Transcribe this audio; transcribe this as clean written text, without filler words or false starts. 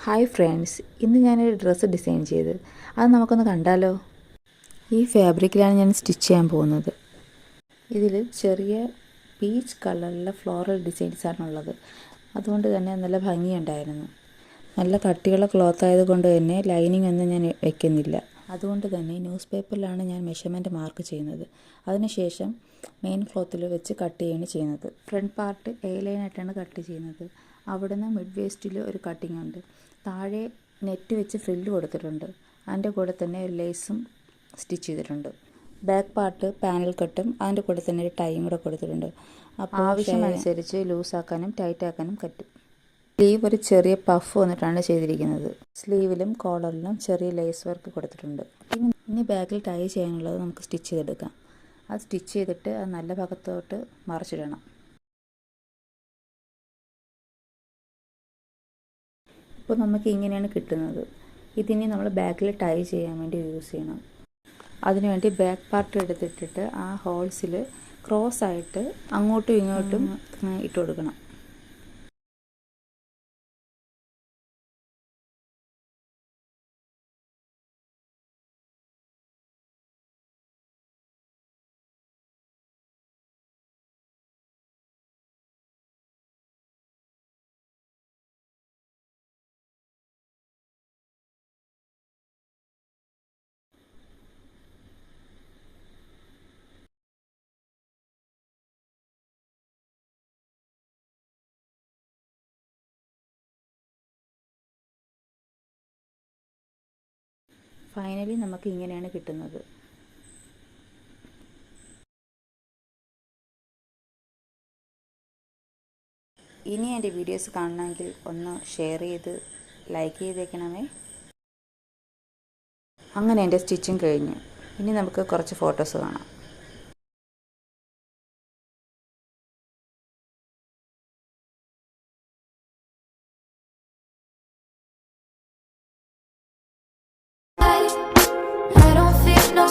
Hi friends, ഇന്ന് ഞാനൊരു dress design ചെയ്ത് അത് നമുക്കൊന്ന് കണ്ടാലോ. ഈ ഫാബ്രിക്കിലാണ് ഞാൻ സ്റ്റിച്ച് ചെയ്യാൻ പോകുന്നത്. ഇതിൽ ചെറിയ പീച്ച് കളറിലെ ഫ്ലോറൽ ഡിസൈൻസാണുള്ളത്. അതുകൊണ്ട് തന്നെ നല്ല ഭംഗിയുണ്ടായിരുന്നു. നല്ല കട്ടിയുള്ള ക്ലോത്ത് ആയതുകൊണ്ട് തന്നെ ലൈനിങ് ഒന്നും ഞാൻ വെക്കുന്നില്ല. അതുകൊണ്ട് തന്നെ ന്യൂസ് പേപ്പറിലാണ് ഞാൻ മെഷർമെൻറ്റ് മാർക്ക് ചെയ്യുന്നത്. അതിനുശേഷം മെയിൻ ക്ലോത്തിൽ വെച്ച് കട്ട് ചെയ്യുകയാണ് ചെയ്യുന്നത്. ഫ്രണ്ട് പാർട്ട് എ ലൈനായിട്ടാണ് കട്ട് ചെയ്യുന്നത്. അവിടുന്ന് മിഡ് വേസ്റ്റിൽ ഒരു കട്ടിംഗ് ഉണ്ട്. താഴെ നെറ്റ് വെച്ച് ഫ്രില്ല് കൊടുത്തിട്ടുണ്ട്. അതിൻ്റെ കൂടെ തന്നെ ഒരു ലേസും സ്റ്റിച്ച് ചെയ്തിട്ടുണ്ട്. ബാക്ക് പാർട്ട് പാനൽ കട്ടും അതിൻ്റെ കൂടെ തന്നെ ഒരു ടൈയും കൂടെ കൊടുത്തിട്ടുണ്ട്. അപ്പോൾ ആവശ്യമനുസരിച്ച് ലൂസാക്കാനും ടൈറ്റാക്കാനും പറ്റും. സ്ലീവ് ഒരു ചെറിയ പഫ് വന്നിട്ടാണ് ചെയ്തിരിക്കുന്നത്. സ്ലീവിലും കോളറിലും ചെറിയ ലേസ് വർക്ക് കൊടുത്തിട്ടുണ്ട്. ഇനി ബാക്കിൽ ടൈ ചെയ്യാനുള്ളത് നമുക്ക് സ്റ്റിച്ച് ചെയ്തെടുക്കാം. അത് സ്റ്റിച്ച് ചെയ്തിട്ട് അത് നല്ല ഭാഗത്തോട്ട് മറിച്ചിടണം. ഇപ്പോൾ നമുക്ക് ഇങ്ങനെയാണ് കിട്ടുന്നത്. ഇതിനി നമ്മൾ ബാക്കിൽ ടൈ ചെയ്യാൻ വേണ്ടി യൂസ് ചെയ്യണം. അതിനുവേണ്ടി ബാക്ക് പാർട്ട് എടുത്തിട്ടിട്ട് ആ ഹോൾസിൽ ക്രോസ് ആയിട്ട് അങ്ങോട്ടും ഇങ്ങോട്ടും ഇട്ട് കൊടുക്കണം. ഫൈനലി നമുക്ക് ഇങ്ങനെയാണ് കിട്ടുന്നത്. ഇനി എൻ്റെ വീഡിയോസ് കാണണമെങ്കിൽ ഒന്ന് ഷെയർ ചെയ്ത് ലൈക്ക് ചെയ്തേക്കണമേ. അങ്ങനെ എൻ്റെ സ്റ്റിച്ചിങ് കഴിഞ്ഞു. ഇനി നമുക്ക് കുറച്ച് ഫോട്ടോസ് കാണാം. I don't feel no